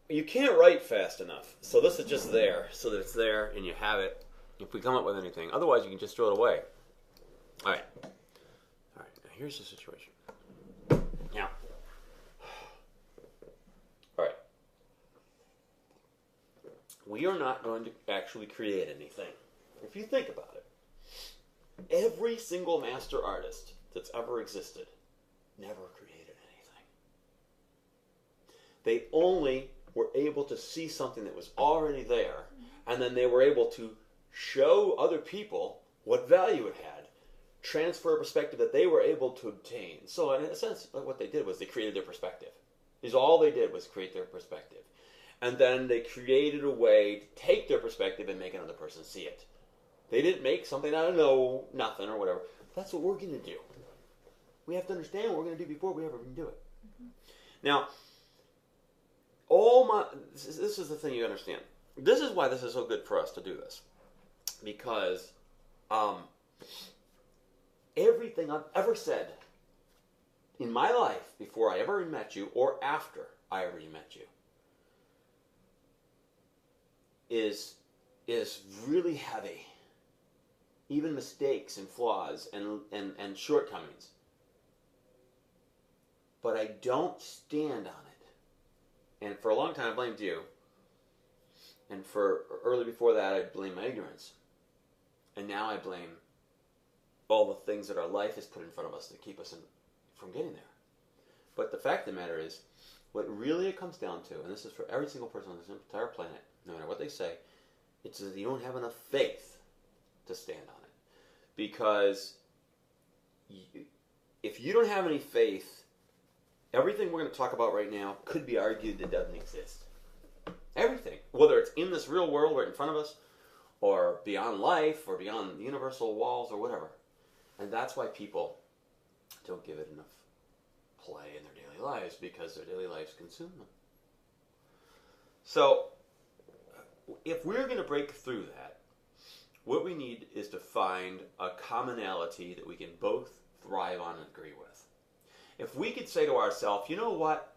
you can't write fast enough. So this is just there, so that it's there and you have it. If we come up with anything, otherwise you can just throw it away. All right. Now here's the situation. Now, all right. We are not going to actually create anything. If you think about it, every single master artist that's ever existed never created anything. They only were able to see something that was already there, and then they were able to show other people what value it had, transfer a perspective that they were able to obtain. So in a sense, what they did was they created their perspective. Is all they did was create their perspective. And then they created a way to take their perspective and make another person see it. They didn't make something out of nothing or whatever. That's what we're going to do. We have to understand what we're going to do before we ever even do it. Mm-hmm. Now, this is the thing you understand. This is why this is so good for us to do this. Because everything I've ever said in my life before I ever met you or after I ever met you is really heavy. Even mistakes and flaws and shortcomings. But I don't stand on it. And for a long time I blamed you. And for early before that I blamed my ignorance. And now I blame all the things that our life has put in front of us to keep us from getting there. But the fact of the matter is, what really it comes down to, and this is for every single person on this entire planet, no matter what they say, it's that you don't have enough faith to stand on it. Because if you don't have any faith, everything we're going to talk about right now could be argued that doesn't exist. Everything. Whether it's in this real world right in front of us, or beyond life, or beyond the universal walls, or whatever. And that's why people don't give it enough play in their daily lives, because their daily lives consume them. So, if we're going to break through that, what we need is to find a commonality that we can both thrive on and agree with. If we could say to ourselves, you know what?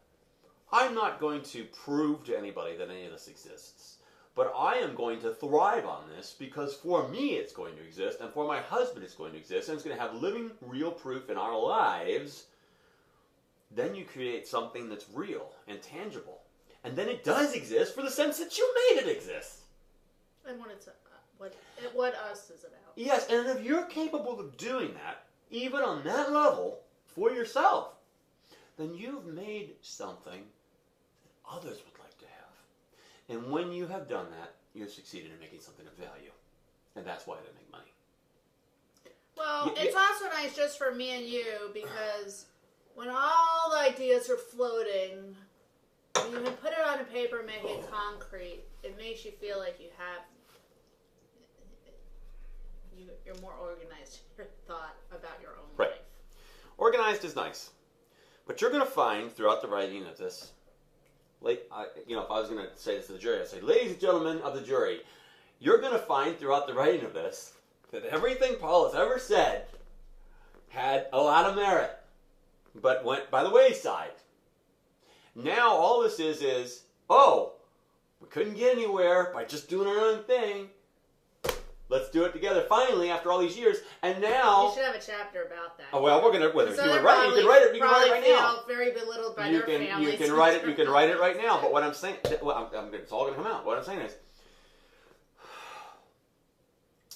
I'm not going to prove to anybody that any of this exists. But I am going to thrive on this because for me it's going to exist, and for my husband it's going to exist, and it's going to have living, real proof in our lives. Then you create something that's real and tangible. And then it does exist for the sense that you made it exist. And what us is about. Yes, and if you're capable of doing that, even on that level, for yourself, then you've made something that others would like to have. And when you have done that, you've succeeded in making something of value. And that's why they make money. Well, it's also nice just for me and you, because when all the ideas are floating, when you can put it on a paper, make it concrete, it makes you feel like you have, you're more organized in your thought about your own life. Organized is nice. But you're going to find throughout the writing of this, if I was going to say this to the jury, I'd say, ladies and gentlemen of the jury, you're going to find throughout the writing of this that everything Paul has ever said had a lot of merit, but went by the wayside. Now all this is, we couldn't get anywhere by just doing our own thing. Let's do it together. Finally, after all these years, and now you should have a chapter about that. Oh well, we're gonna. Whether you can write it, you can write it right now. Very belittled by their families. You can write it. You can write it right now. But what I'm saying, it's all gonna come out. What I'm saying is,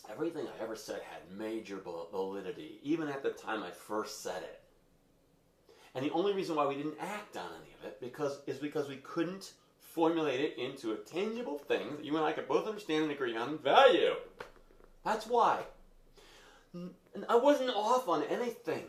everything I ever said had major validity, even at the time I first said it. And the only reason why we didn't act on any of it is because we couldn't formulate it into a tangible thing that you and I could both understand and agree on and value. That's why. And I wasn't off on anything.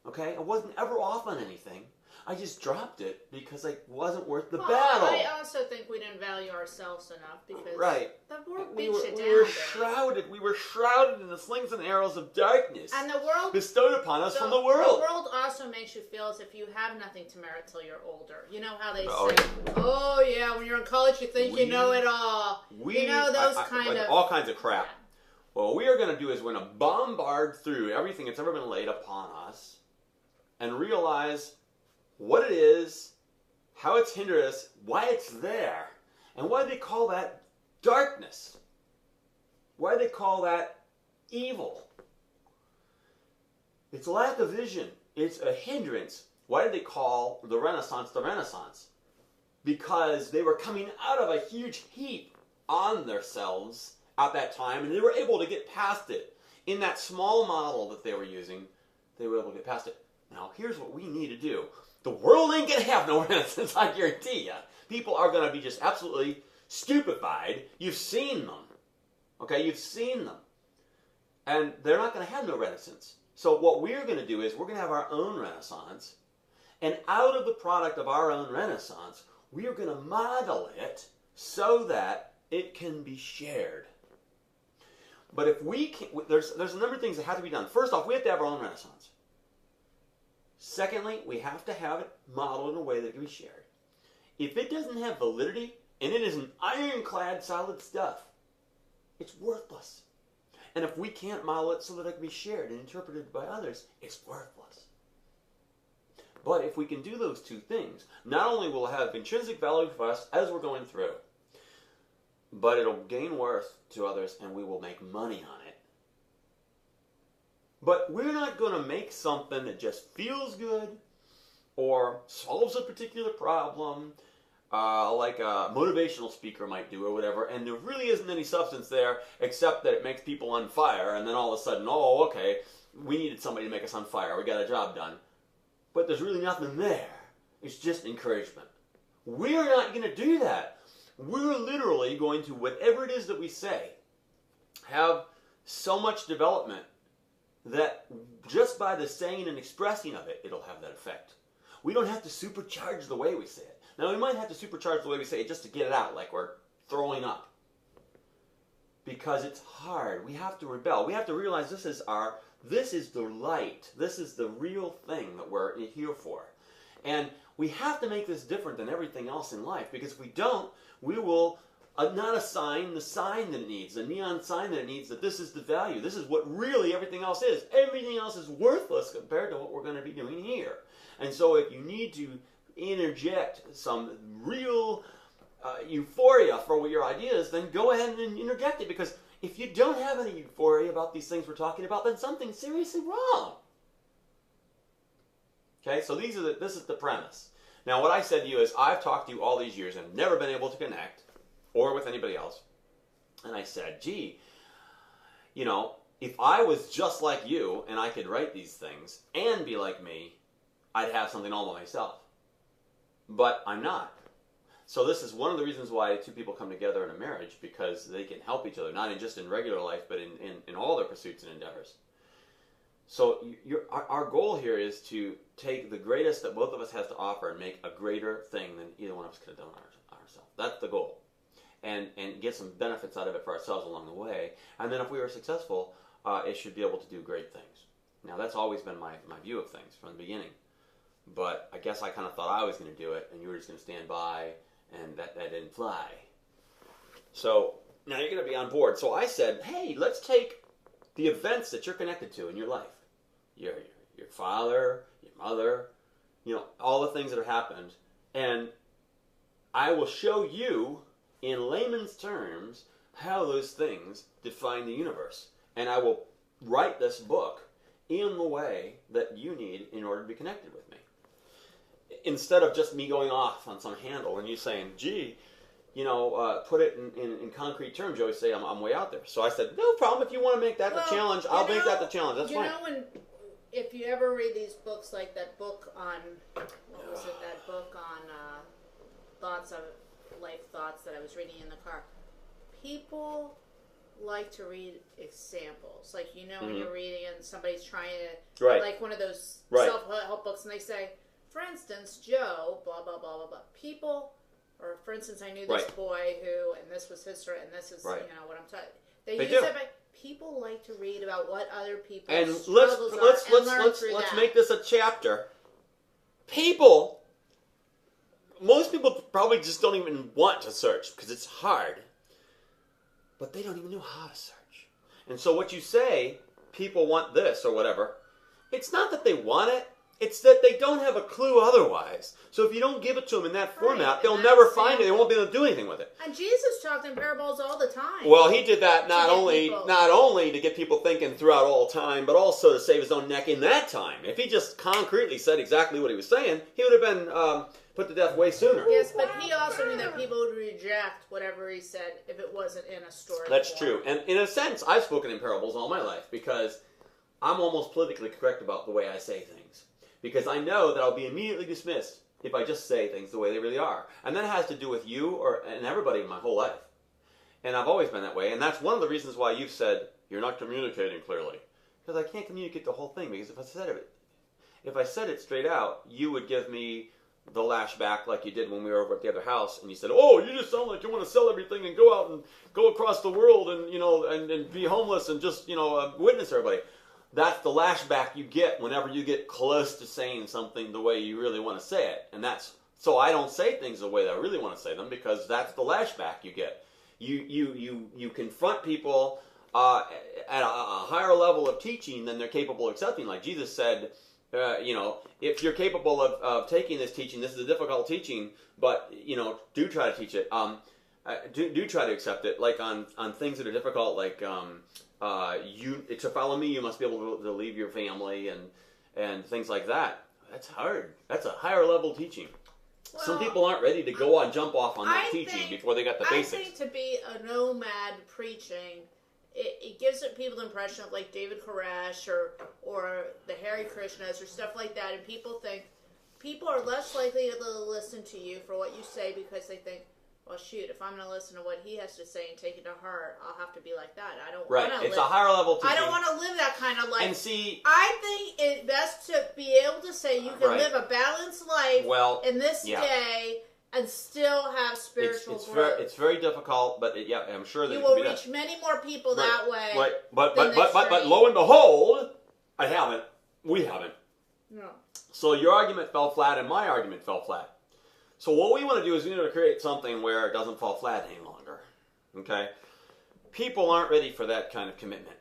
Okay? I wasn't ever off on anything. I just dropped it because it wasn't worth the battle. I also think we didn't value ourselves enough because the world beats you down. We were shrouded in the slings and arrows of darkness. And the world bestowed upon us from the world. The world also makes you feel as if you have nothing to merit till you're older. You know how they say, when you're in college you think you know it all. All kinds of crap. Yeah. What we are going to do is we're going to bombard through everything that's ever been laid upon us and realize what it is, how it's hindered us, why it's there, and why they call that darkness. Why they call that evil. It's lack of vision. It's a hindrance. Why did they call the Renaissance the Renaissance? Because they were coming out of a huge heap on themselves at that time, and they were able to get past it. In that small model that they were using, they were able to get past it. Now, here's what we need to do. The world ain't going to have no Renaissance, I guarantee you. People are going to be just absolutely stupefied. You've seen them. Okay, you've seen them. And they're not going to have no Renaissance. So what we're going to do is we're going to have our own Renaissance. And out of the product of our own Renaissance, we are going to model it so that it can be shared. But if we can, there's a number of things that have to be done. First off, we have to have our own Renaissance. Secondly, we have to have it modeled in a way that can be shared. If it doesn't have validity, and it is an ironclad solid stuff, it's worthless. And if we can't model it so that it can be shared and interpreted by others, it's worthless. But if we can do those two things, not only will it have intrinsic value for us as we're going through, but it'll gain worth to others and we will make money on it. But we're not going to make something that just feels good or solves a particular problem, like a motivational speaker might do or whatever, and there really isn't any substance there except that it makes people on fire, and then all of a sudden, oh, okay, we needed somebody to make us on fire. We got a job done. But there's really nothing there. It's just encouragement. We're not going to do that. We're literally going to, whatever it is that we say, have so much development that just by the saying and expressing of it, it'll have that effect. We don't have to supercharge the way we say it. Now, we might have to supercharge the way we say it just to get it out, like we're throwing up. Because it's hard. We have to rebel. We have to realize this is the light. This is the real thing that we're here for. And we have to make this different than everything else in life, because if we don't, we will not assign the sign that it needs, the neon sign that it needs, that this is the value. This is what really everything else is. Everything else is worthless compared to what we're going to be doing here. And so if you need to interject some real euphoria for what your idea is, then go ahead and interject it, because if you don't have any euphoria about these things we're talking about, then something's seriously wrong. Okay, so this is the premise. Now, what I said to you is, I've talked to you all these years and never been able to connect, or with anybody else. And I said, gee, if I was just like you and I could write these things and be like me, I'd have something all by myself. But I'm not. So this is one of the reasons why two people come together in a marriage, because they can help each other, not just in regular life, but in all their pursuits and endeavors. So our goal here is to take the greatest that both of us has to offer and make a greater thing than either one of us could have done ourselves. That's the goal. And get some benefits out of it for ourselves along the way. And then if we are successful, it should be able to do great things. Now, that's always been my view of things from the beginning. But I guess I kind of thought I was going to do it, and you were just going to stand by, and that didn't fly. So now you're going to be on board. So I said, hey, let's take the events that you're connected to in your life. Your father, your mother, all the things that have happened. And I will show you, in layman's terms, how those things define the universe. And I will write this book in the way that you need in order to be connected with me. Instead of just me going off on some handle and you saying, gee, put it in concrete terms, you always say I'm way out there. So I said, no problem. If you want to make that the challenge, I'll make that the challenge. That's fine. If you ever read these books, like that book on, what was it, that book on life thoughts that I was reading in the car, people like to read examples. Like, when you're reading and somebody's trying to, like one of those self-help books, and they say, for instance, Joe, blah, blah, blah, blah, blah. People, or for instance, I knew this boy who, and this was his story, and this is, what I'm talking. They use that, but people like to read about what other people's struggles are. Let's make this a chapter. Most people probably just don't even want to search because it's hard. But they don't even know how to search. And so what you say, people want this or whatever, it's not that they want it. It's that they don't have a clue otherwise. So if you don't give it to them in that format, they'll never find it. They won't be able to do anything with it. And Jesus talked in parables all the time. Well, he did that not only to get people thinking throughout all time, but also to save his own neck in that time. If he just concretely said exactly what he was saying, he would have been put to death way sooner. Yes, but he also knew that people would reject whatever he said if it wasn't in a story. That's true. And in a sense, I've spoken in parables all my life because I'm almost politically correct about the way I say things. Because I know that I'll be immediately dismissed if I just say things the way they really are. And that has to do with you and everybody in my whole life. And I've always been that way. And that's one of the reasons why you've said, you're not communicating clearly. Because I can't communicate the whole thing. Because if I said it straight out, you would give me the lashback like you did when we were over at the other house. And you said, oh, you just sound like you want to sell everything and go out and go across the world and, and be homeless and just, witness everybody. That's the lashback you get whenever you get close to saying something the way you really want to say it. And so I don't say things the way that I really want to say them because that's the lashback you get. You confront people at a higher level of teaching than they're capable of accepting. Like Jesus said, if you're capable of taking this teaching, this is a difficult teaching, but, do try to teach it. Do try to accept it, like on things that are difficult, like to follow me, you must be able to leave your family and things like that. That's hard. That's a higher level teaching. Well, some people aren't ready to go on jump off on that teaching before they got the basics. I think to be a nomad preaching, it gives people the impression of like David Koresh or the Hare Krishnas or stuff like that, and people are less likely to listen to you for what you say because they think, well, shoot, if I'm going to listen to what he has to say and take it to heart, I'll have to be like that. I don't want to live. It's a higher level teaching. I don't want to live that kind of life. And see, I think it's best to be able to say you can live a balanced life in this day and still have spiritual growth. It's very difficult, but I'm sure that you will reach many more people that way. Right, but lo and behold, I haven't. We haven't. No. So your argument fell flat, and my argument fell flat. So what we want to do is we need to create something where it doesn't fall flat any longer. Okay? People aren't ready for that kind of commitment.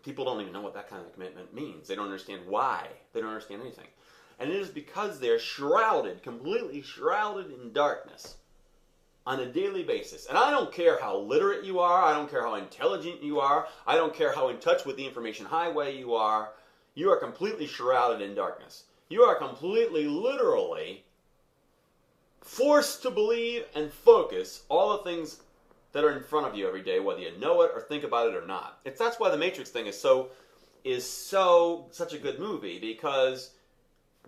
People don't even know what that kind of commitment means. They don't understand why. They don't understand anything. And it is because they're completely shrouded in darkness on a daily basis. And I don't care how literate you are. I don't care how intelligent you are. I don't care how in touch with the information highway you are. You are completely shrouded in darkness. You are completely, literally forced to believe and focus all the things that are in front of you every day, whether you know it or think about it or not. That's why the Matrix thing is such a good movie, because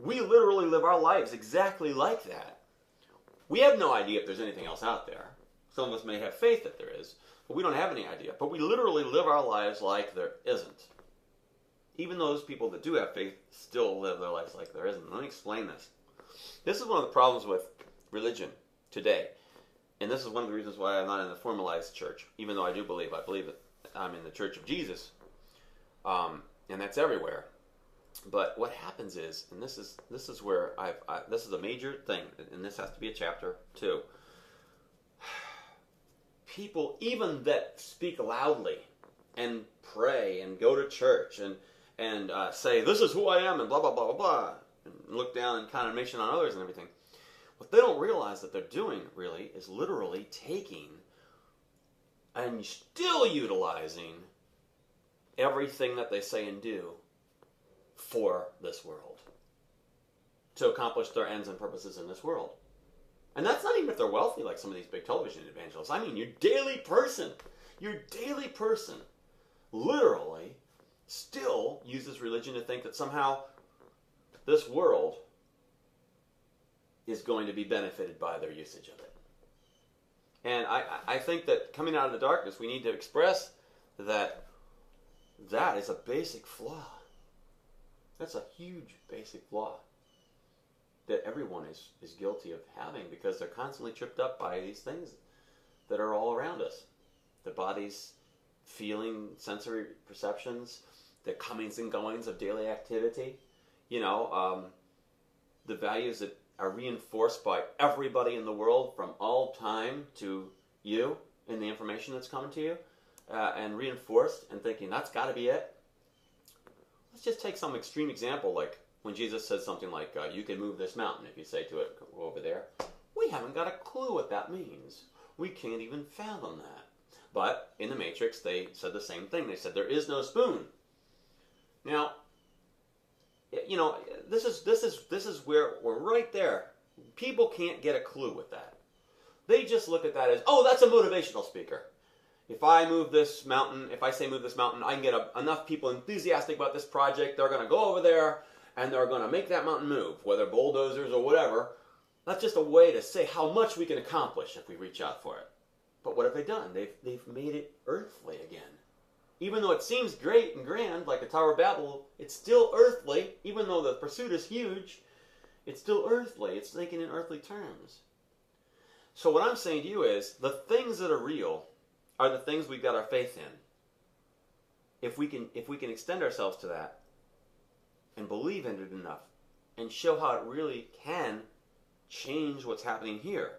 we literally live our lives exactly like that. We have no idea if there's anything else out there. Some of us may have faith that there is, but we don't have any idea. But we literally live our lives like there isn't. Even those people that do have faith still live their lives like there isn't. Let me explain this. This is one of the problems with religion today. And this is one of the reasons why I'm not in the formalized church, even though I believe that I'm in the Church of Jesus. And that's everywhere. But what happens is, and this is where this is a major thing, and this has to be a chapter too. People, even that speak loudly and pray and go to church and say, this is who I am, and blah, blah, blah, blah, blah, and look down in condemnation on others and everything. What they don't realize that they're doing, really, is literally taking and still utilizing everything that they say and do for this world, to accomplish their ends and purposes in this world. And that's not even if they're wealthy like some of these big television evangelists. I mean, your daily person literally still uses religion to think that somehow this world is going to be benefited by their usage of it. And I think that coming out of the darkness, we need to express that is a basic flaw. That's a huge basic flaw that everyone is guilty of having, because they're constantly tripped up by these things that are all around us. The body's feeling, sensory perceptions, the comings and goings of daily activity, the values that are reinforced by everybody in the world from all time to you in the information that's coming to you, and reinforced and thinking that's got to be it. Let's just take some extreme example like when Jesus says something like, you can move this mountain, if you say to it, go over there, we haven't got a clue what that means. We can't even fathom that. But in the Matrix, they said the same thing. They said, there is no spoon. Now, this is where we're right there. People can't get a clue with that. They just look at that as, oh, that's a motivational speaker. If I move this mountain, if I say move this mountain, I can get enough people enthusiastic about this project. They're going to go over there and they're going to make that mountain move, whether bulldozers or whatever. That's just a way to say how much we can accomplish if we reach out for it. But what have they done? They've made it earthly again. Even though it seems great and grand, like the Tower of Babel, it's still earthly. Even though the pursuit is huge, it's still earthly. It's thinking in earthly terms. So what I'm saying to you is, the things that are real are the things we've got our faith in. If we can extend ourselves to that and believe in it enough and show how it really can change what's happening here,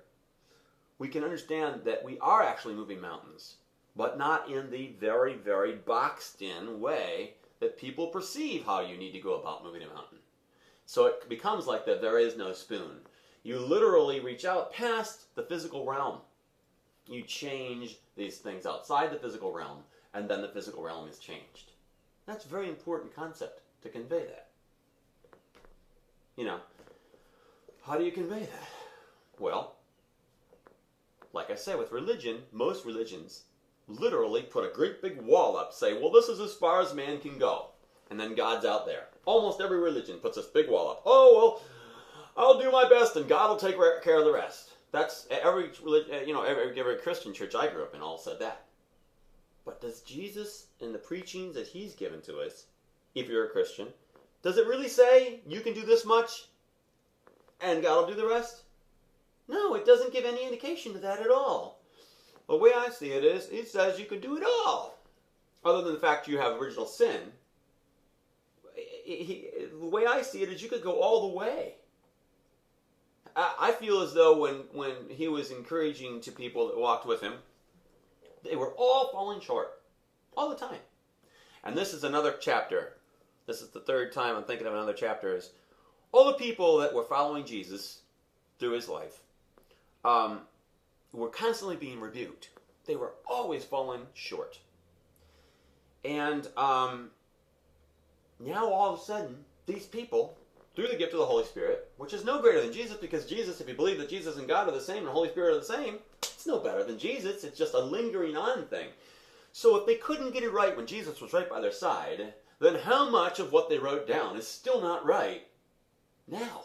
we can understand that we are actually moving mountains, but not in the very, very boxed-in way that people perceive how you need to go about moving a mountain. So it becomes like that there is no spoon. You literally reach out past the physical realm. You change these things outside the physical realm, and then the physical realm is changed. That's a very important concept to convey that. How do you convey that? Well, like I said, with religion, most religions literally put a great big wall up, say, well, this is as far as man can go. And then God's out there. Almost every religion puts this big wall up. Oh, well, I'll do my best and God will take care of the rest. That's every Christian church I grew up in all said that. But does Jesus, in the preachings that he's given to us, if you're a Christian, does it really say you can do this much and God will do the rest? No, it doesn't give any indication of that at all. The way I see it is, it says you can do it all. Other than the fact you have original sin, the way I see it is you could go all the way. I feel as though when he was encouraging to people that walked with him, they were all falling short. All the time. And this is another chapter. This is the third time I'm thinking of another chapter. Is all the people that were following Jesus through his life were constantly being rebuked. They were always falling short. And now all of a sudden, these people, through the gift of the Holy Spirit, which is no greater than Jesus, because Jesus, if you believe that Jesus and God are the same and the Holy Spirit are the same, it's no better than Jesus. It's just a lingering on thing. So if they couldn't get it right when Jesus was right by their side, then how much of what they wrote down is still not right now?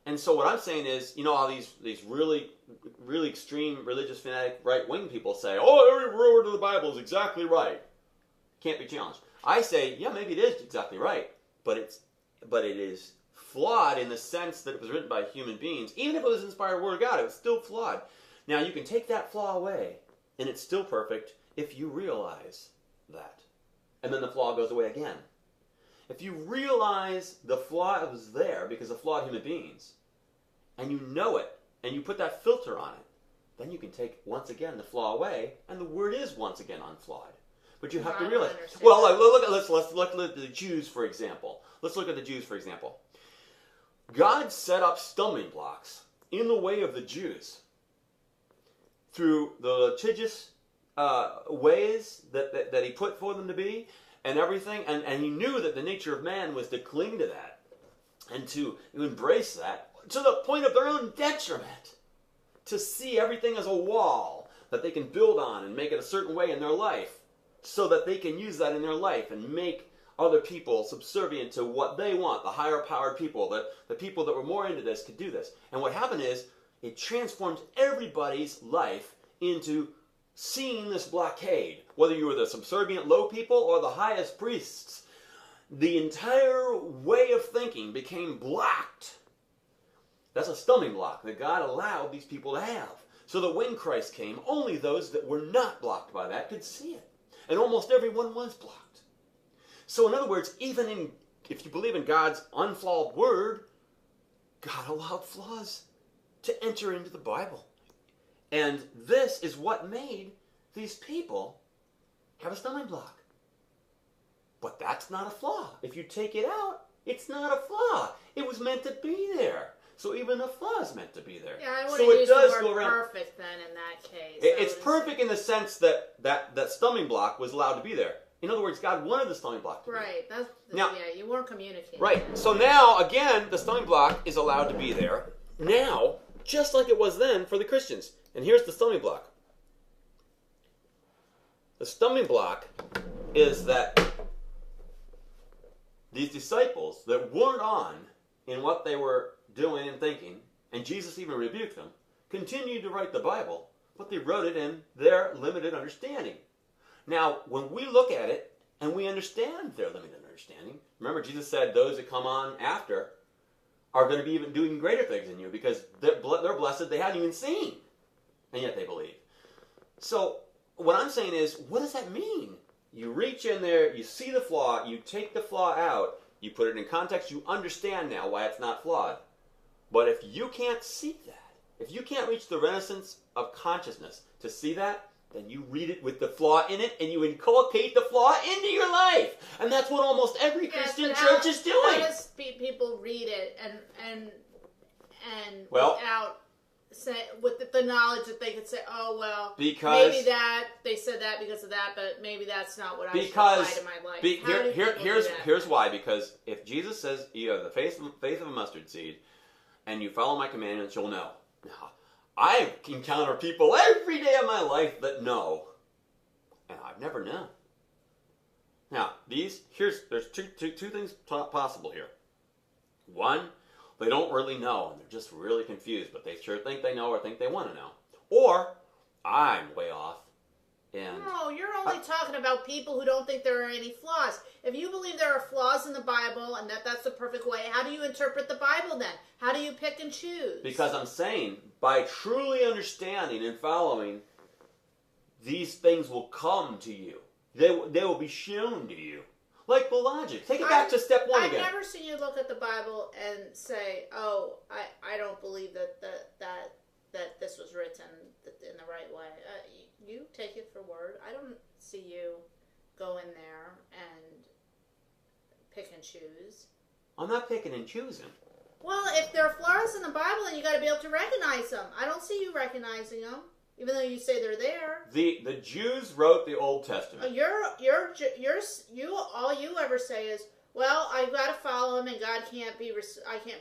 And so what I'm saying is, how these really, really extreme religious fanatic right-wing people say, oh, every word of the Bible is exactly right. Can't be challenged. I say, yeah, maybe it is exactly right, but it is flawed in the sense that it was written by human beings. Even if it was inspired word of God, it was still flawed. Now, you can take that flaw away, and it's still perfect if you realize that. And then the flaw goes away again. If you realize the flaw was there because of flawed human beings, and you know it, and you put that filter on it, then you can take, once again, the flaw away, and the word is once again unflawed. But you have to realize. Well, let's look at the Jews, for example. Let's look at the Jews, for example. God set up stumbling blocks in the way of the Jews through the litigious ways that he put for them to be and everything. And he knew that the nature of man was to cling to that and to embrace that to the point of their own detriment, to see everything as a wall that they can build on and make it a certain way in their life so that they can use that in their life and make other people subservient to what they want. The higher powered people, the people that were more into this could do this. And what happened is it transformed everybody's life into seeing this blockade. Whether you were the subservient low people or the highest priests, the entire way of thinking became blocked. That's a stumbling block that God allowed these people to have. So that when Christ came, only those that were not blocked by that could see it. And almost everyone was blocked. So in other words, even if you believe in God's unflawed word, God allowed flaws to enter into the Bible. And this is what made these people have a stumbling block. But that's not a flaw. If you take it out, it's not a flaw. It was meant to be there. So even a flaw is meant to be there. Yeah, I wouldn't use the word perfect then in that case. It's perfect in the sense that stumbling block was allowed to be there. In other words, God wanted the stumbling block to be there. Now, you weren't communicating. Right. So now, again, the stumbling block is allowed to be there. Now, just like it was then for the Christians. And here's the stumbling block. The stumbling block is that these disciples that weren't on in what they were doing and thinking, and Jesus even rebuked them, continued to write the Bible, but they wrote it in their limited understanding. Now, when we look at it and we understand their limited understanding, remember Jesus said those that come on after are going to be even doing greater things than you because they're blessed they hadn't even seen, and yet they believe. So what I'm saying is, what does that mean? You reach in there, you see the flaw, you take the flaw out, you put it in context, you understand now why it's not flawed. But if you can't see that, if you can't reach the renaissance of consciousness to see that, then you read it with the flaw in it, and you inculcate the flaw into your life. And that's what almost every Christian church is doing. How does people read it and without with the knowledge that they could say, oh, well, maybe that they said that because of that, but maybe that's not what I should apply to my life. Here's why. Because if Jesus says you have the faith of a mustard seed, and you follow my commandments, you'll know. Now, I encounter people every day of my life that know, and I've never known. Now, there's two things possible here. One, they don't really know, and they're just really confused, but they sure think they know or think they want to know. Or, I'm way off. No, you're only talking about people who don't think there are any flaws. If you believe there are flaws in the Bible and that's the perfect way, how do you interpret the Bible then? How do you pick and choose? Because I'm saying, by truly understanding and following, these things will come to you. They will be shown to you. Like the logic. Take it back to step one again. I've never seen you look at the Bible and say, oh, I don't believe that this was written in the right way. You take it for word. I don't see you go in there and pick and choose. I'm not picking and choosing. Well, if there are flaws in the Bible, then you got to be able to recognize them. I don't see you recognizing them, even though you say they're there. The Jews wrote the Old Testament. All you ever say is, well, I've got to follow him, and I can't be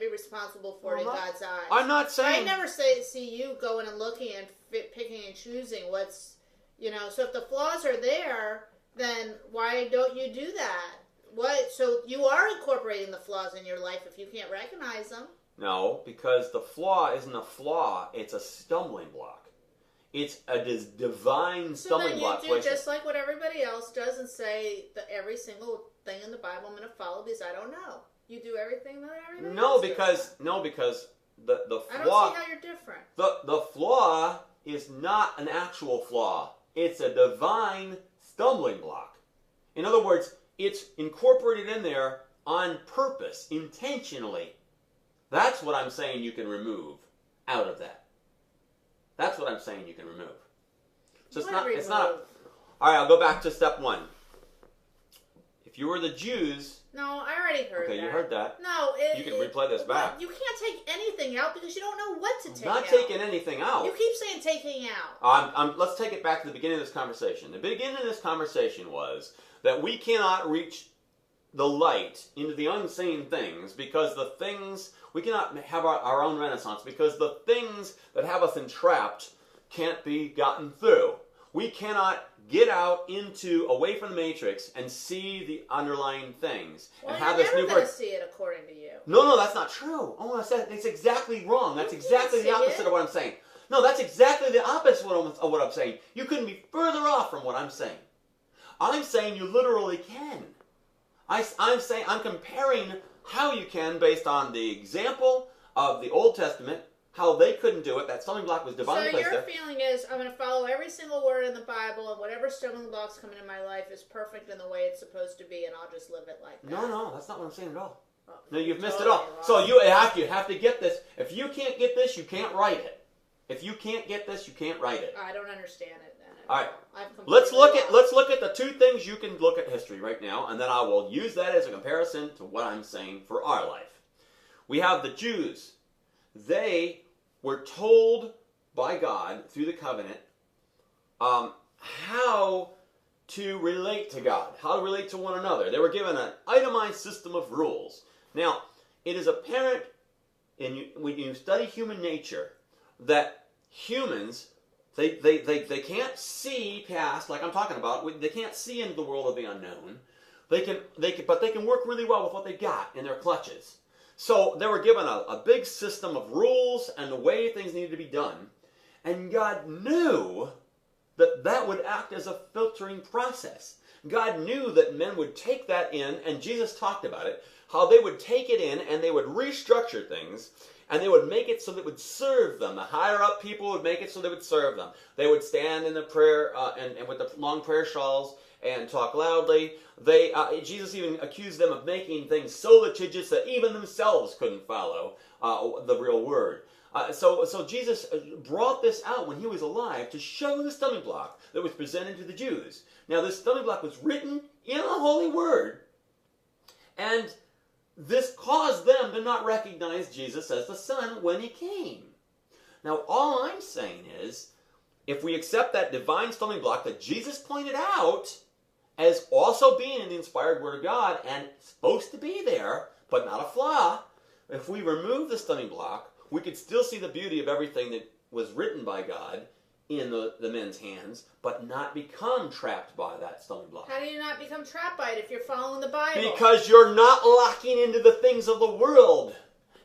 responsible for it in God's eyes. I'm not saying. I never see you going and looking and picking and choosing what's, So if the flaws are there, then why don't you do that? So you are incorporating the flaws in your life if you can't recognize them. No, because the flaw isn't a flaw; it's a stumbling block. It's a divine stumbling block. So then you do just like what everybody else does and say that every single thing in the Bible I'm going to follow because I don't know. You do everything that everybody else does. Because the flaw... I don't see how you're different. The flaw is not an actual flaw. It's a divine stumbling block. In other words, it's incorporated in there on purpose, intentionally. That's what I'm saying you can remove out of that. That's what I'm saying you can remove. So it's not. All right, I'll go back to step one. If you were the Jews. No, I already heard that. Okay, you heard that. No, you can replay this back. You can't take anything out because you don't know what to take out. I'm not taking anything out. You keep saying taking out. Let's take it back to the beginning of this conversation. The beginning of this conversation was that we cannot reach the light into the unseen things because the things, we cannot have our own renaissance because the things that have us entrapped can't be gotten through. We cannot get out away from the matrix and see the underlying things. Well, and have you're this never new going to see it according to you. No, that's not true. Oh, that's exactly wrong. That's exactly the opposite of what I'm saying. No, that's exactly the opposite of what I'm saying. You couldn't be further off from what I'm saying. I'm saying you literally can. I'm comparing how you can based on the example of the Old Testament, how they couldn't do it. That stumbling block was divinely placed there. So your feeling is, I'm going to follow every single word in the Bible, and whatever stumbling blocks come into my life is perfect in the way it's supposed to be, and I'll just live it like that. No, that's not what I'm saying at all. Oh, no, you've missed it all. Wrong. So you have to get this. If you can't get this, you can't write it. If you can't get this, you can't write it. I don't understand it then. All right. Let's look at the two things you can look at history right now, and then I will use that as a comparison to what I'm saying for our life. We have the Jews. They were told by God through the covenant how to relate to God, how to relate to one another. They were given an itemized system of rules. Now, it is apparent when you study human nature that humans, they can't see past, like I'm talking about, they can't see into the world of the unknown. But they can work really well with what they got in their clutches. So they were given a big system of rules and the way things needed to be done. And God knew that would act as a filtering process. God knew that men would take that in, and Jesus talked about it, how they would take it in and they would restructure things, and they would make it so that it would serve them. The higher up people would make it so they would serve them. They would stand in the prayer and with the long prayer shawls and talk loudly. Jesus even accused them of making things so litigious that even themselves couldn't follow the real word. So Jesus brought this out when he was alive to show the stumbling block that was presented to the Jews. Now, this stumbling block was written in the Holy Word, and this caused them to not recognize Jesus as the Son when he came. Now, all I'm saying is, if we accept that divine stumbling block that Jesus pointed out as also being in the inspired Word of God and supposed to be there, but not a flaw, if we remove the stumbling block, we could still see the beauty of everything that was written by God in the men's hands, but not become trapped by that stumbling block. How do you not become trapped by it if you're following the Bible? Because you're not locking into the things of the world.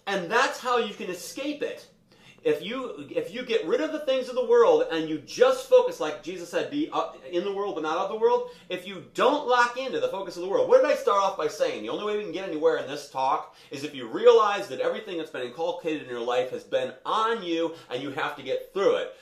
And that's how you can escape it. If you get rid of the things of the world and you just focus, like Jesus said, be in the world but not of the world, if you don't lock into the focus of the world, what did I start off by saying? The only way we can get anywhere in this talk is if you realize that everything that's been inculcated in your life has been on you and you have to get through it.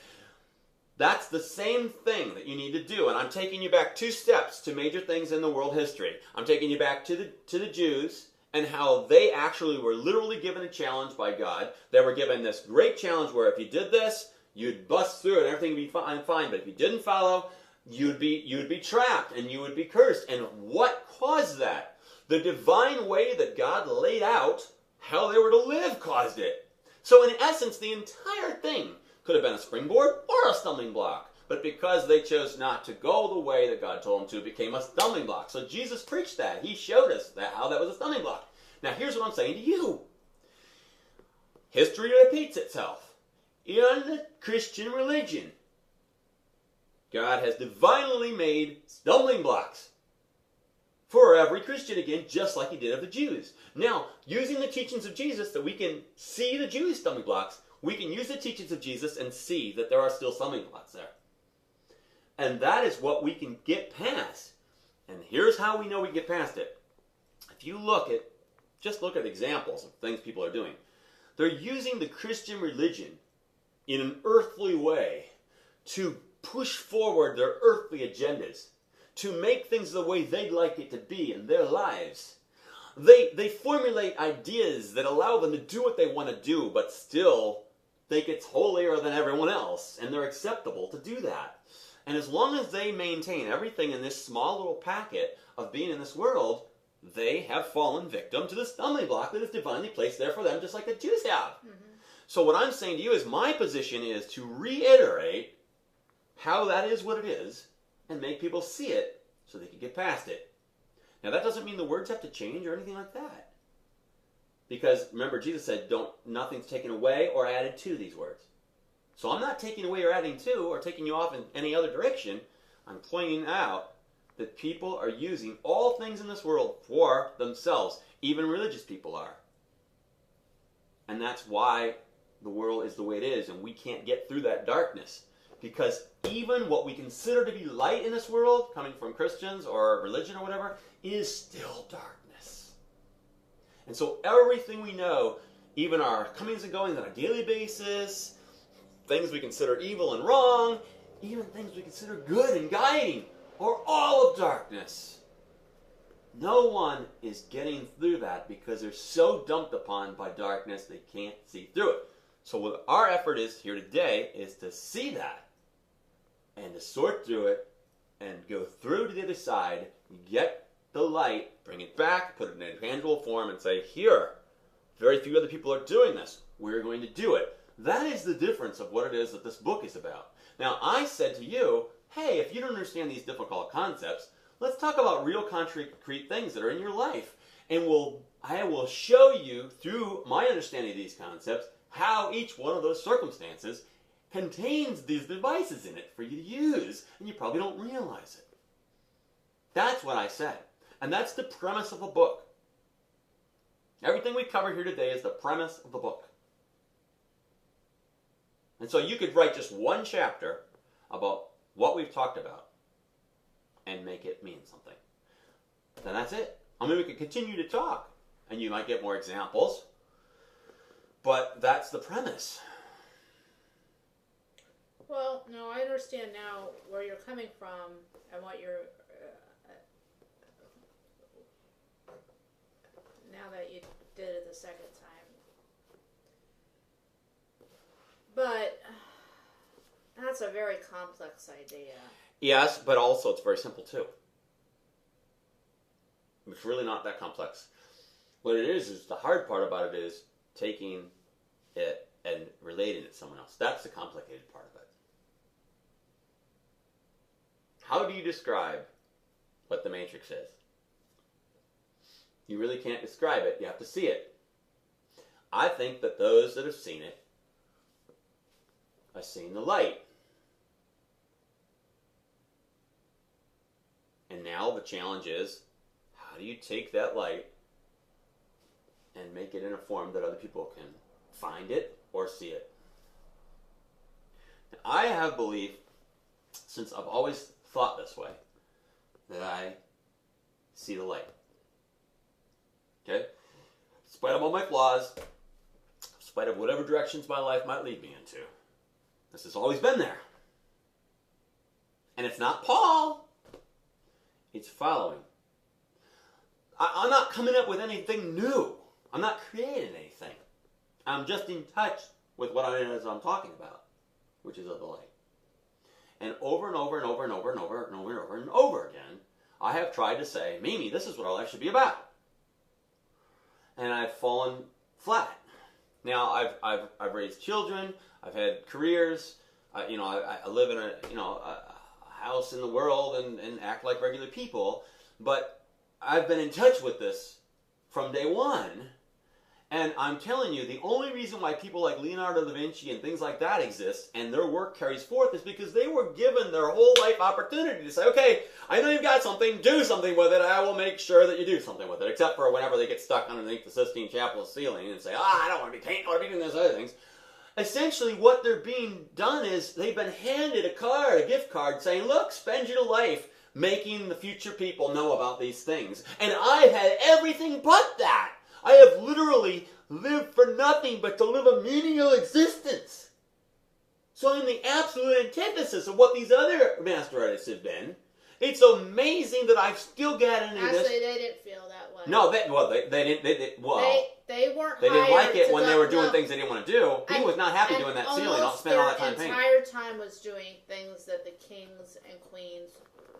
That's the same thing that you need to do. And I'm taking you back 2 steps to major things in the world history. I'm taking you back to the Jews, and how they actually were literally given a challenge by God. They were given this great challenge where if you did this, you'd bust through it and everything would be fine. But if you didn't follow, you'd be trapped and you would be cursed. And what caused that? The divine way that God laid out how they were to live caused it. So in essence, the entire thing could have been a springboard or a stumbling block. But because they chose not to go the way that God told them to, it became a stumbling block. So Jesus preached that. He showed us how that was a stumbling block. Now here's what I'm saying to you. History repeats itself. In the Christian religion, God has divinely made stumbling blocks for every Christian again, just like he did of the Jews. Now, using the teachings of Jesus that we can see the Jewish stumbling blocks, we can use the teachings of Jesus and see that there are still stumbling blocks there. And that is what we can get past. And here's how we know we get past it. If you just look at examples of things people are doing. They're using the Christian religion in an earthly way to push forward their earthly agendas, to make things the way they'd like it to be in their lives. They formulate ideas that allow them to do what they want to do, but still think it's holier than everyone else, and they're acceptable to do that. And as long as they maintain everything in this small little packet of being in this world, they have fallen victim to the stumbling block that is divinely placed there for them, just like the Jews have. Mm-hmm. So what I'm saying to you is my position is to reiterate how that is what it is and make people see it so they can get past it. Now that doesn't mean the words have to change or anything like that. Because remember, Jesus said, nothing's taken away or added to these words. So I'm not taking away or adding to or taking you off in any other direction. I'm pointing out that people are using all things in this world for themselves. Even religious people are. And that's why the world is the way it is, and we can't get through that darkness. Because even what we consider to be light in this world, coming from Christians or religion or whatever, is still darkness. And so everything we know, even our comings and goings on a daily basis, things we consider evil and wrong, even things we consider good and guiding, are all of darkness. No one is getting through that because they're so dumped upon by darkness they can't see through it. So what our effort is here today is to see that and to sort through it and go through to the other side, get the light, bring it back, put it in a tangible form, and say, here, very few other people are doing this. We're going to do it. That is the difference of what it is that this book is about. Now, I said to you, hey, if you don't understand these difficult concepts, let's talk about real concrete things that are in your life. And I will show you, through my understanding of these concepts, how each one of those circumstances contains these devices in it for you to use, and you probably don't realize it. That's what I said. And that's the premise of the book. Everything we cover here today is the premise of the book. And so you could write just one chapter about what we've talked about and make it mean something. Then that's it. I mean, we could continue to talk, and you might get more examples, but that's the premise. Well, no, I understand now where you're coming from and what you're... now that you did it the second time. But that's a very complex idea. Yes, but also it's very simple too. It's really not that complex. What it is the hard part about it is taking it and relating it to someone else. That's the complicated part of it. How do you describe what the Matrix is? You really can't describe it. You have to see it. I think that those that have seen it have seen the light. And now the challenge is, how do you take that light and make it in a form that other people can find it or see it? Now, I have believed, since I've always thought this way, that I see the light. Okay? In spite of all my flaws, in spite of whatever directions my life might lead me into, this has always been there. And it's not Paul. It's following. I'm not coming up with anything new. I'm not creating anything. I'm just in touch with what I'm talking about, which is of the light. And over and over and over and over and over and over and over and over again, I have tried to say, Mimi, this is what our life should be about. And I've fallen flat. Now I've raised children. I've had careers. I live in a house in the world and act like regular people. But I've been in touch with this from day one. And I'm telling you, the only reason why people like Leonardo da Vinci and things like that exist and their work carries forth is because they were given their whole life opportunity to say, okay, I know you've got something, do something with it, I will make sure that you do something with it. Except for whenever they get stuck underneath the Sistine Chapel ceiling and say, I don't want to be painting, I want to be doing those other things. Essentially, what they're being done is they've been handed a gift card, saying, look, spend your life making the future people know about these things. And I've had everything but that. I have literally lived for nothing but to live a menial existence. So I'm the absolute antithesis of what these other master artists have been. It's amazing that I've still got any of this. Actually, they didn't feel that way. No, they didn't. They weren't. They didn't like it when they were doing things they didn't want to do. He was not happy doing that ceiling. I'll spend all that time painting. Their entire time was doing things that the kings and queens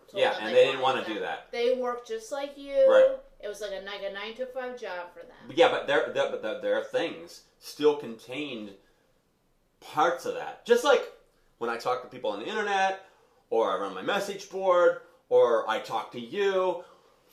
told them and they didn't want to do that. They worked just like you. Right. It was like a 9-to-5 job for them. Yeah, but their things still contained parts of that. Just like when I talk to people on the internet, or I run my message board, or I talk to you,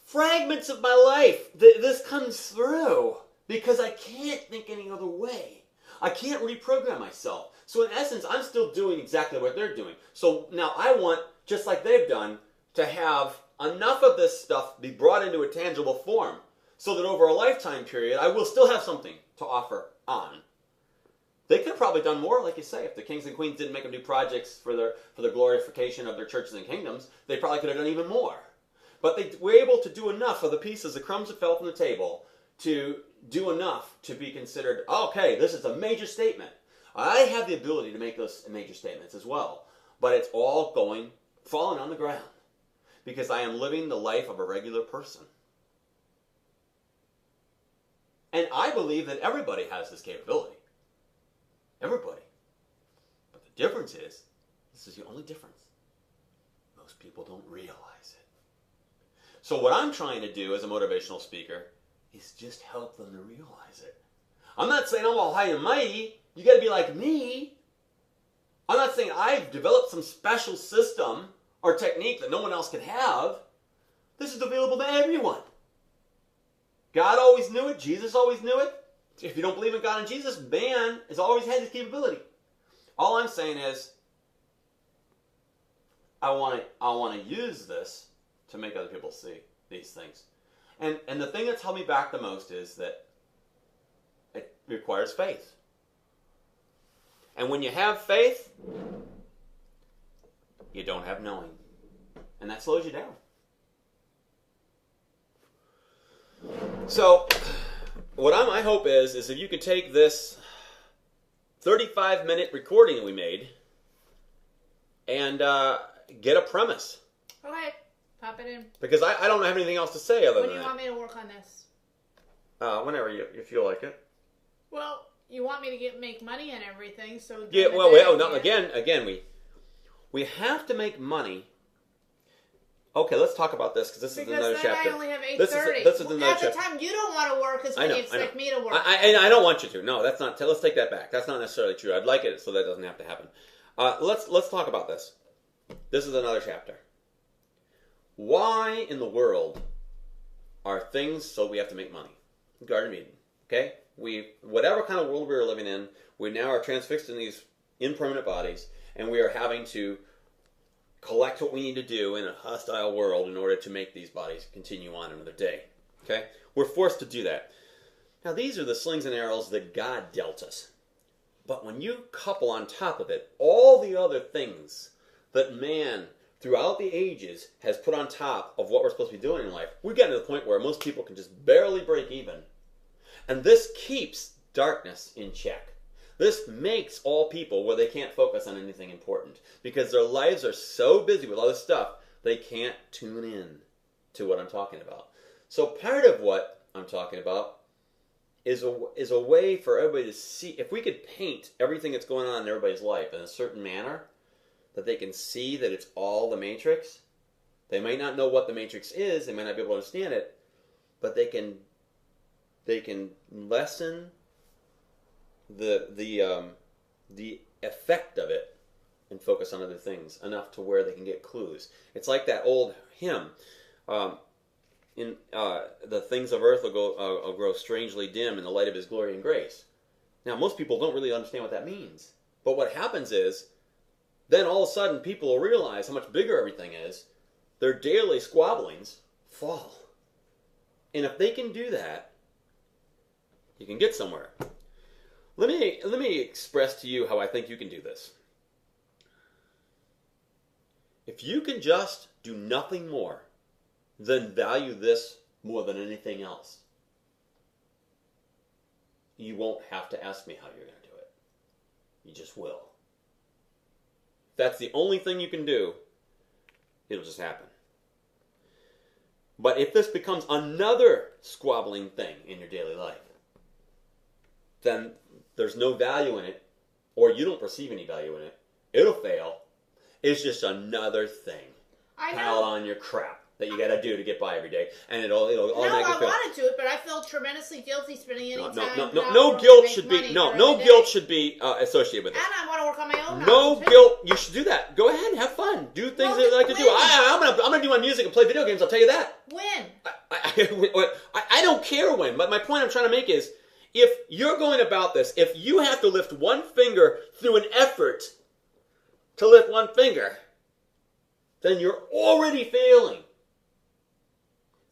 fragments of my life, this comes through because I can't think any other way. I can't reprogram myself. So in essence, I'm still doing exactly what they're doing. So now I want, just like they've done, to have enough of this stuff be brought into a tangible form so that over a lifetime period, I will still have something to offer on. They could have probably done more, like you say, if the kings and queens didn't make them do projects for the glorification of their churches and kingdoms. They probably could have done even more. But they were able to do enough of the pieces, the crumbs that fell from the table, to do enough to be considered, okay, this is a major statement. I have the ability to make those major statements as well. But it's all falling on the ground. Because I am living the life of a regular person. And I believe that everybody has this capability. Everybody. But the difference is, this is the only difference. most people don't realize it. So what I'm trying to do as a motivational speaker is just help them to realize it. I'm not saying I'm all high and mighty. You got to be like me. I'm not saying I've developed some special system or technique that no one else can have. This is available to everyone. God always knew it. Jesus always knew it. If you don't believe in God and Jesus, man has always had this capability. All I'm saying is, I want to use this to make other people see these things. And the thing that's held me back the most is that it requires faith. And when you have faith, you don't have knowing. And that slows you down. So, what my hope is if you could take this 35-minute recording that we made and get a premise. Okay, pop it in. Because I don't have anything else to say other than that. When do you want me to work on this? Whenever you feel like it. Well, you want me to make money and everything, so... Yeah, again, we have to make money. Okay, let's talk about this, because this is another chapter. Because then I only have 8:30. This is another At chapter. the time, you don't want to work as when you expect me to work. I don't want you to. No, that's not... Let's take that back. That's not necessarily true. I'd like it so that doesn't have to happen. Let's talk about this. This is another chapter. Why in the world are things so we have to make money? Garden of Eden. Okay? Whatever kind of world we are living in, we now are transfixed in these impermanent bodies, and we are having to collect what we need to do in a hostile world in order to make these bodies continue on another day. Okay? We're forced to do that. Now, these are the slings and arrows that God dealt us. But when you couple on top of it all the other things that man, throughout the ages, has put on top of what we're supposed to be doing in life, we've gotten to the point where most people can just barely break even. And this keeps darkness in check. This makes all people where they can't focus on anything important because their lives are so busy with other stuff they can't tune in to what I'm talking about. So part of what I'm talking about is a way for everybody to see. If we could paint everything that's going on in everybody's life in a certain manner that they can see that it's all the Matrix. They might not know what the Matrix is, they might not be able to understand it, but they can lessen the effect of it and focus on other things enough to where they can get clues. It's like that old hymn, in the things of earth will grow strangely dim in the light of His glory and grace. Now, most people don't really understand what that means, but what happens is, then all of a sudden people will realize how much bigger everything is. Their daily squabblings fall, and if they can do that, you can get somewhere. Let me express to you how I think you can do this. If you can just do nothing more than value this more than anything else, you won't have to ask me how you're going to do it. You just will. If that's the only thing you can do, it'll just happen. But if this becomes another squabbling thing in your daily life, then there's no value in it, or you don't perceive any value in it. It'll fail. It's just another thing piled on your crap that you got to do to get by every day, and it'll automatically fail. No, I want to do it, but I feel tremendously guilty spending any time. No guilt should be associated with it. And I want to work on my own. No guilt. You should do that. Go ahead and have fun. Do things that you like to do. I'm gonna do my music and play video games. I'll tell you that. When? I don't care when. But my point I'm trying to make is, if you're going about this, if you have to lift one finger through an effort to lift one finger, then you're already failing.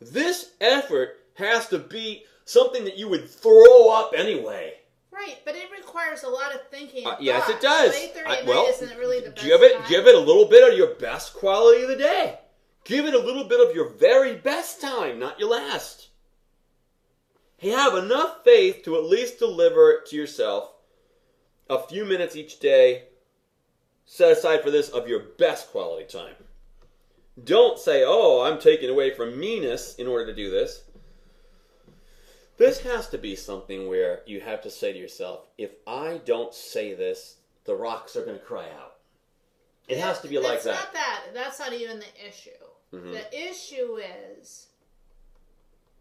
This effort has to be something that you would throw up anyway. Right, but it requires a lot of thinking. Yes, it does. 8:30 isn't really the best give it a little bit of your best quality of the day. Give it a little bit of your very best time, not your last. Have enough faith to at least deliver to yourself a few minutes each day set aside for this of your best quality time. Don't say, I'm taking away from meanness in order to do this. This has to be something where you have to say to yourself, if I don't say this, the rocks are going to cry out. It has to be like that. Not that. That's not even the issue. Mm-hmm. The issue is...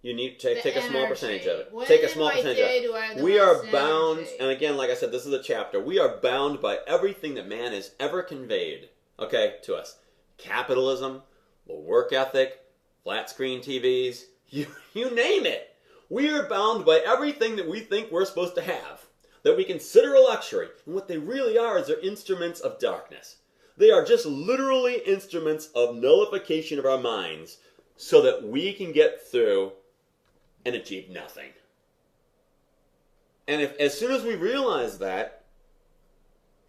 You need to take a small percentage of it. Take a small percentage of it. We are bound, and again, like I said, this is a chapter. We are bound by everything that man has ever conveyed, okay, to us. Capitalism, the work ethic, flat screen TVs, you name it. We are bound by everything that we think we're supposed to have, that we consider a luxury. And what they really are is they're instruments of darkness. They are just literally instruments of nullification of our minds so that we can get through and achieve nothing. And as soon as we realize that,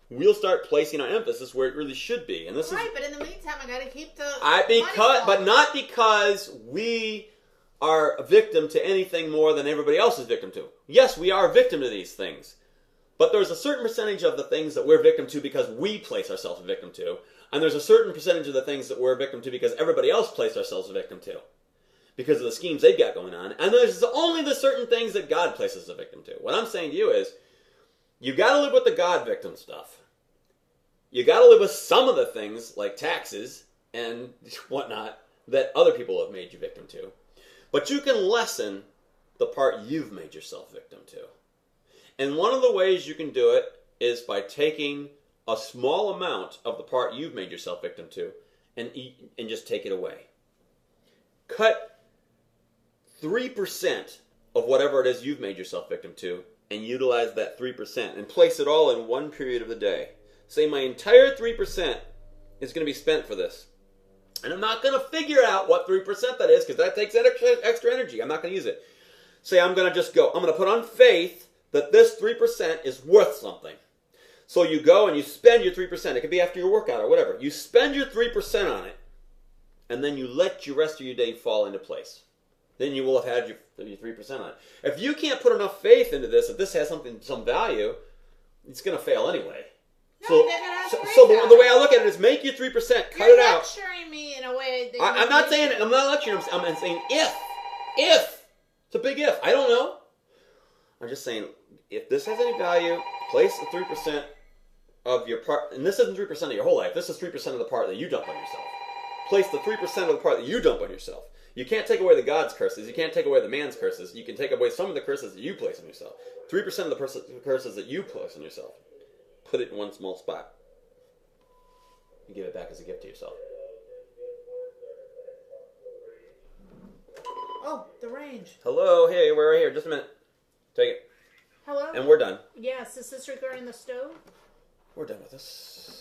we'll start placing our emphasis where it really should be. And this right, but in the meantime, I got to keep the but not because we are a victim to anything more than everybody else is victim to. Yes, we are a victim to these things. But there's a certain percentage of the things that we're victim to because we place ourselves a victim to. And there's a certain percentage of the things that we're a victim to because everybody else placed ourselves a victim to. Because of the schemes they've got going on. And there's only the certain things that God places a victim to. What I'm saying to you is, you got to live with the God victim stuff. You got to live with some of the things, like taxes and whatnot, that other people have made you victim to. But you can lessen the part you've made yourself victim to. And one of the ways you can do it is by taking a small amount of the part you've made yourself victim to and just take it away. Cut 3% of whatever it is you've made yourself victim to and utilize that 3% and place it all in one period of the day. Say my entire 3% is going to be spent for this. And I'm not going to figure out what 3% that is because that takes extra energy. I'm not going to use it. Say I'm going to just go. I'm going to put on faith that this 3% is worth something. So you go and you spend your 3%. It could be after your workout or whatever. You spend your 3% on it. And then you let your rest of your day fall into place. Then you will have had your 3% on it. If you can't put enough faith into this, if this has some value, it's going to fail anyway. No, so the way I look at it is make your 3%, cut it out. You're lecturing me in a way that I'm not saying it. I'm not lecturing. I'm saying if. It's a big if. I don't know. I'm just saying if this has any value, place the 3% of your part. And this isn't 3% of your whole life. This is 3% of the part that you dump on yourself. Place the 3% of the part that you dump on yourself. You can't take away the God's curses. You can't take away the man's curses. You can take away some of the curses that you place on yourself. 3% of the curses that you place on yourself. Put it in one small spot. And give it back as a gift to yourself. Oh, the range. Hello, hey, we're right here. Just a minute. Take it. Hello? And we're done. Yes, is this regarding the stove? We're done with this.